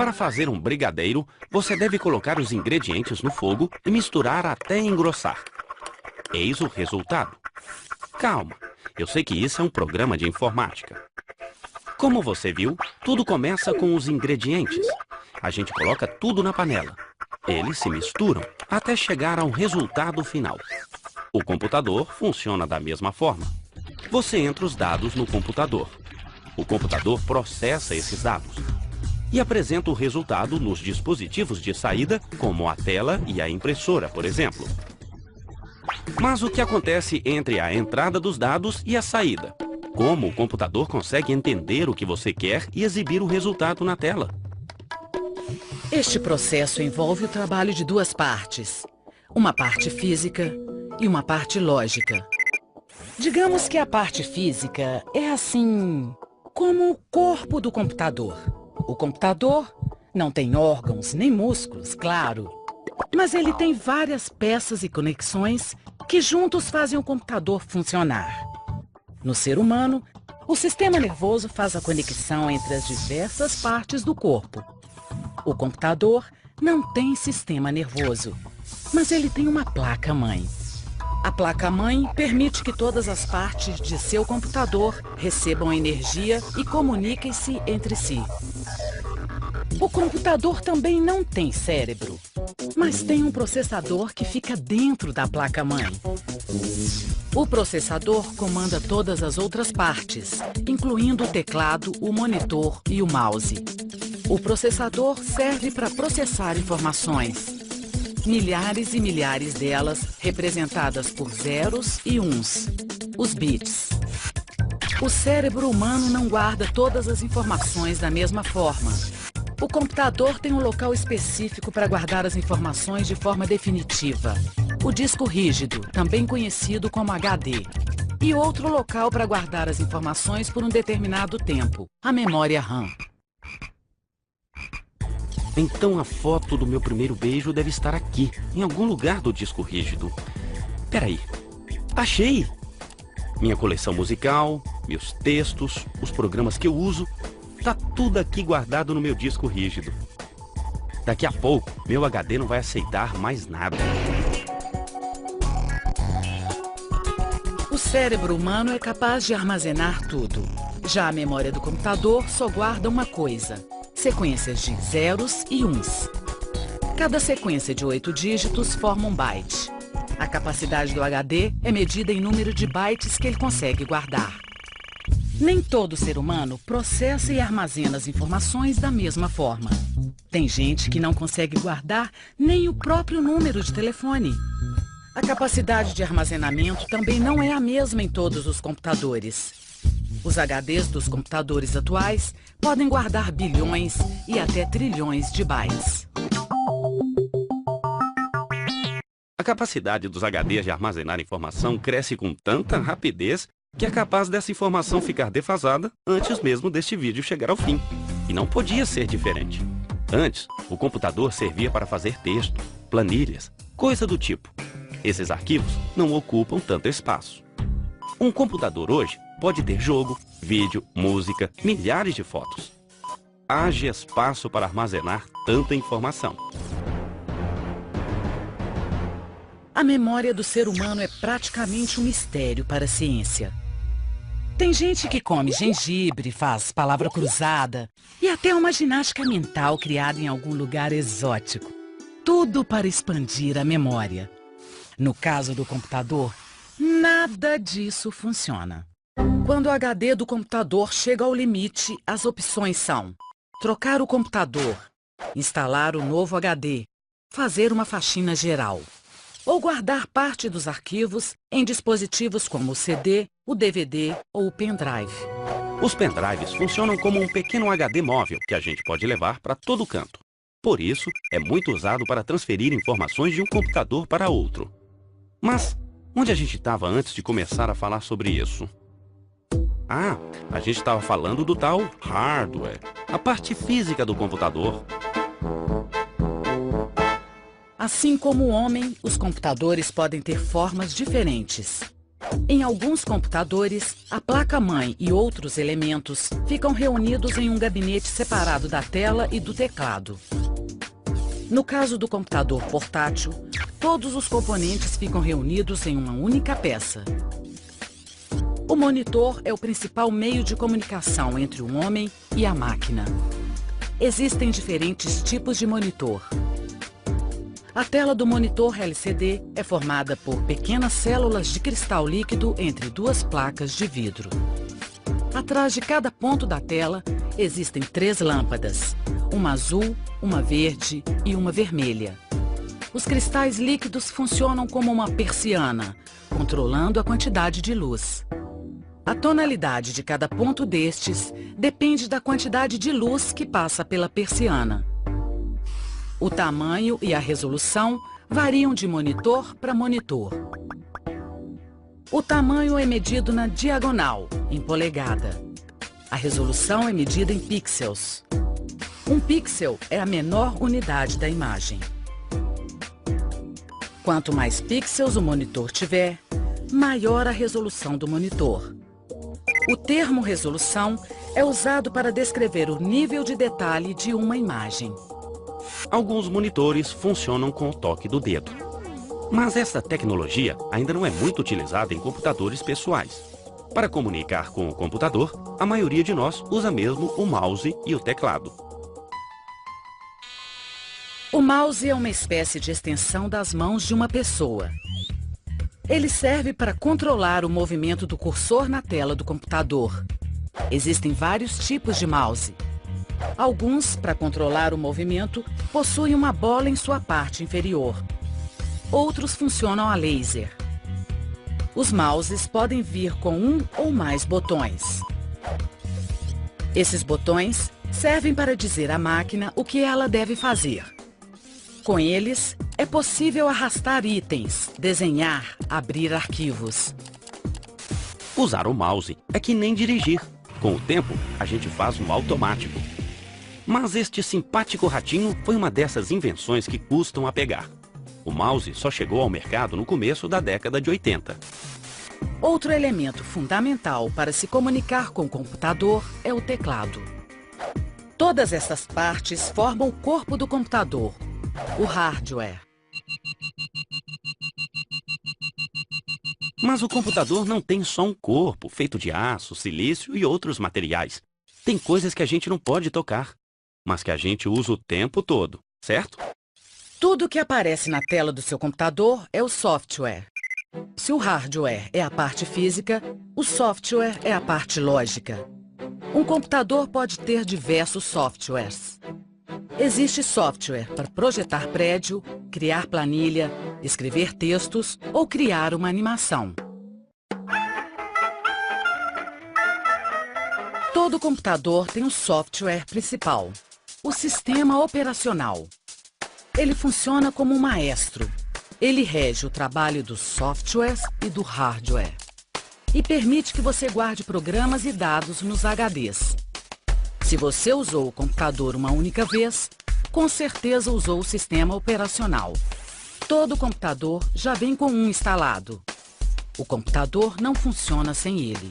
Para fazer um brigadeiro, você deve colocar os ingredientes no fogo e misturar até engrossar. Eis o resultado. Calma, eu sei que isso é um programa de informática. Como você viu, tudo começa com os ingredientes. A gente coloca tudo na panela. Eles se misturam até chegar ao resultado final. O computador funciona da mesma forma. Você entra os dados no computador. O computador processa esses dados e apresenta o resultado nos dispositivos de saída, como a tela e a impressora, por exemplo. Mas o que acontece entre a entrada dos dados e a saída? Como o computador consegue entender o que você quer e exibir o resultado na tela? Este processo envolve o trabalho de duas partes. Uma parte física e uma parte lógica. Digamos que a parte física é assim, como o corpo do computador. O computador não tem órgãos nem músculos, claro. Mas ele tem várias peças e conexões que juntos fazem o computador funcionar. No ser humano, o sistema nervoso faz a conexão entre as diversas partes do corpo. O computador não tem sistema nervoso, mas ele tem uma placa-mãe. A placa-mãe permite que todas as partes de seu computador recebam energia e comuniquem-se entre si. O computador também não tem cérebro, mas tem um processador que fica dentro da placa-mãe. O processador comanda todas as outras partes, incluindo o teclado, o monitor e o mouse. O processador serve para processar informações. Milhares e milhares delas representadas por zeros e uns, os bits. O cérebro humano não guarda todas as informações da mesma forma. O computador tem um local específico para guardar as informações de forma definitiva. O disco rígido, também conhecido como HD. E outro local para guardar as informações por um determinado tempo, a memória RAM. Então a foto do meu primeiro beijo deve estar aqui, em algum lugar do disco rígido. Peraí, achei! Minha coleção musical, meus textos, os programas que eu uso, tá tudo aqui guardado no meu disco rígido. Daqui a pouco, meu HD não vai aceitar mais nada. O cérebro humano é capaz de armazenar tudo. Já a memória do computador só guarda uma coisa: sequências de zeros e uns. Cada sequência de 8 dígitos forma um byte. A capacidade do HD é medida em número de bytes que ele consegue guardar. Nem todo ser humano processa e armazena as informações da mesma forma. Tem gente que não consegue guardar nem o próprio número de telefone. A capacidade de armazenamento também não é a mesma em todos os computadores. Os HDs dos computadores atuais podem guardar bilhões e até trilhões de bytes. A capacidade dos HDs de armazenar informação cresce com tanta rapidez que é capaz dessa informação ficar defasada antes mesmo deste vídeo chegar ao fim. E não podia ser diferente. Antes, o computador servia para fazer texto, planilhas, coisa do tipo. Esses arquivos não ocupam tanto espaço. Um computador hoje pode ter jogo, vídeo, música, milhares de fotos. Haja espaço para armazenar tanta informação. A memória do ser humano é praticamente um mistério para a ciência. Tem gente que come gengibre, faz palavra cruzada e até uma ginástica mental criada em algum lugar exótico. Tudo para expandir a memória. No caso do computador, nada disso funciona. Quando o HD do computador chega ao limite, as opções são: trocar o computador, instalar o novo HD, fazer uma faxina geral, ou guardar parte dos arquivos em dispositivos como o CD, o DVD ou o pendrive. Os pendrives funcionam como um pequeno HD móvel que a gente pode levar para todo canto. Por isso, é muito usado para transferir informações de um computador para outro. Mas, onde a gente estava antes de começar a falar sobre isso? Ah, a gente estava falando do tal hardware, a parte física do computador. Assim como o homem, os computadores podem ter formas diferentes. Em alguns computadores, a placa-mãe e outros elementos ficam reunidos em um gabinete separado da tela e do teclado. No caso do computador portátil, todos os componentes ficam reunidos em uma única peça. O monitor é o principal meio de comunicação entre o homem e a máquina. Existem diferentes tipos de monitor. A tela do monitor LCD é formada por pequenas células de cristal líquido entre duas placas de vidro. Atrás de cada ponto da tela existem 3 lâmpadas, uma azul, uma verde e uma vermelha. Os cristais líquidos funcionam como uma persiana, controlando a quantidade de luz. A tonalidade de cada ponto destes depende da quantidade de luz que passa pela persiana. O tamanho e a resolução variam de monitor para monitor. O tamanho é medido na diagonal, em polegada. A resolução é medida em pixels. Um pixel é a menor unidade da imagem. Quanto mais pixels o monitor tiver, maior a resolução do monitor. O termo resolução é usado para descrever o nível de detalhe de uma imagem. Alguns monitores funcionam com o toque do dedo. Mas essa tecnologia ainda não é muito utilizada em computadores pessoais. Para comunicar com o computador, a maioria de nós usa mesmo o mouse e o teclado. O mouse é uma espécie de extensão das mãos de uma pessoa. Ele serve para controlar o movimento do cursor na tela do computador. Existem vários tipos de mouse. Alguns, para controlar o movimento, possuem uma bola em sua parte inferior. Outros funcionam a laser. Os mouses podem vir com um ou mais botões. Esses botões servem para dizer à máquina o que ela deve fazer. Com eles, é possível arrastar itens, desenhar, abrir arquivos. Usar o mouse é que nem dirigir. Com o tempo, a gente faz no automático. Mas este simpático ratinho foi uma dessas invenções que custam a pegar. O mouse só chegou ao mercado no começo da década de 80. Outro elemento fundamental para se comunicar com o computador é o teclado. Todas essas partes formam o corpo do computador, o hardware. Mas o computador não tem só um corpo feito de aço, silício e outros materiais. Tem coisas que a gente não pode tocar, mas que a gente usa o tempo todo, certo? Tudo que aparece na tela do seu computador é o software. Se o hardware é a parte física, o software é a parte lógica. Um computador pode ter diversos softwares. Existe software para projetar prédio, criar planilha, escrever textos ou criar uma animação. Todo computador tem um software principal, o sistema operacional. Ele funciona como um maestro. Ele rege o trabalho dos softwares e do hardware. E permite que você guarde programas e dados nos HDs. Se você usou o computador uma única vez, com certeza usou o sistema operacional. Todo computador já vem com um instalado. O computador não funciona sem ele.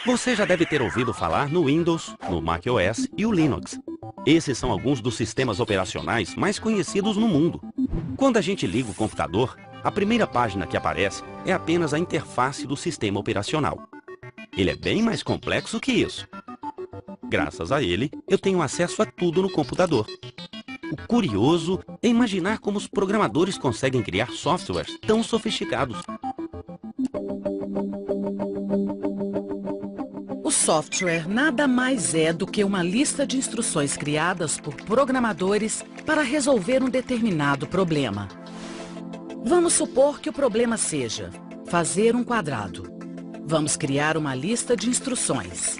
Você já deve ter ouvido falar no Windows, no macOS e o Linux. Esses são alguns dos sistemas operacionais mais conhecidos no mundo. Quando a gente liga o computador, a primeira página que aparece é apenas a interface do sistema operacional. Ele é bem mais complexo que isso. Graças a ele, eu tenho acesso a tudo no computador. O curioso é imaginar como os programadores conseguem criar softwares tão sofisticados. O software nada mais é do que uma lista de instruções criadas por programadores para resolver um determinado problema. Vamos supor que o problema seja fazer um quadrado. Vamos criar uma lista de instruções.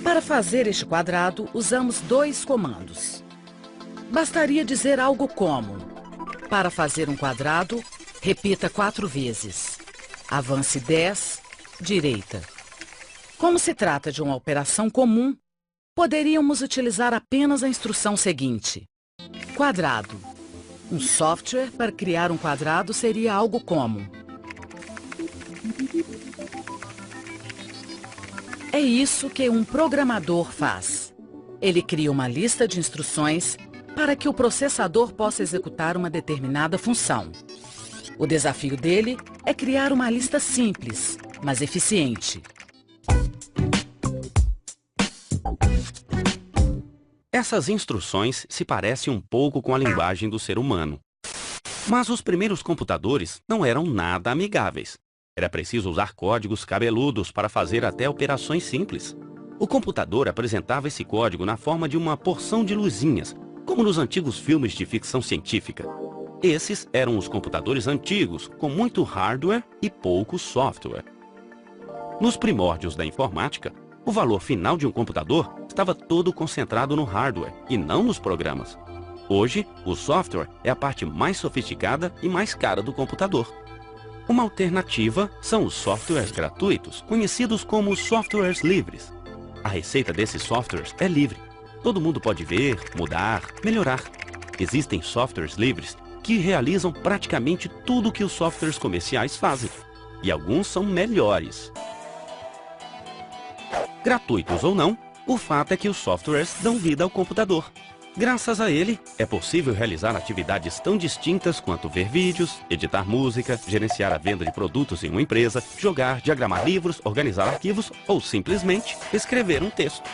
Para fazer este quadrado, usamos 2 comandos. Bastaria dizer algo como: para fazer um quadrado, repita 4 vezes. Avance 10, direita. Como se trata de uma operação comum, poderíamos utilizar apenas a instrução seguinte: quadrado. Um software para criar um quadrado seria algo como: é isso que um programador faz. Ele cria uma lista de instruções para que o processador possa executar uma determinada função. O desafio dele é criar uma lista simples, mas eficiente. Essas instruções se parecem um pouco com a linguagem do ser humano. Mas os primeiros computadores não eram nada amigáveis. Era preciso usar códigos cabeludos para fazer até operações simples. O computador apresentava esse código na forma de uma porção de luzinhas, como nos antigos filmes de ficção científica. Esses eram os computadores antigos, com muito hardware e pouco software. Nos primórdios da informática, o valor final de um computador estava todo concentrado no hardware e não nos programas. Hoje, o software é a parte mais sofisticada e mais cara do computador. Uma alternativa são os softwares gratuitos, conhecidos como softwares livres. A receita desses softwares é livre. Todo mundo pode ver, mudar, melhorar. Existem softwares livres que realizam praticamente tudo o que os softwares comerciais fazem. E alguns são melhores. Gratuitos ou não, o fato é que os softwares dão vida ao computador. Graças a ele, é possível realizar atividades tão distintas quanto ver vídeos, editar música, gerenciar a venda de produtos em uma empresa, jogar, diagramar livros, organizar arquivos ou simplesmente escrever um texto.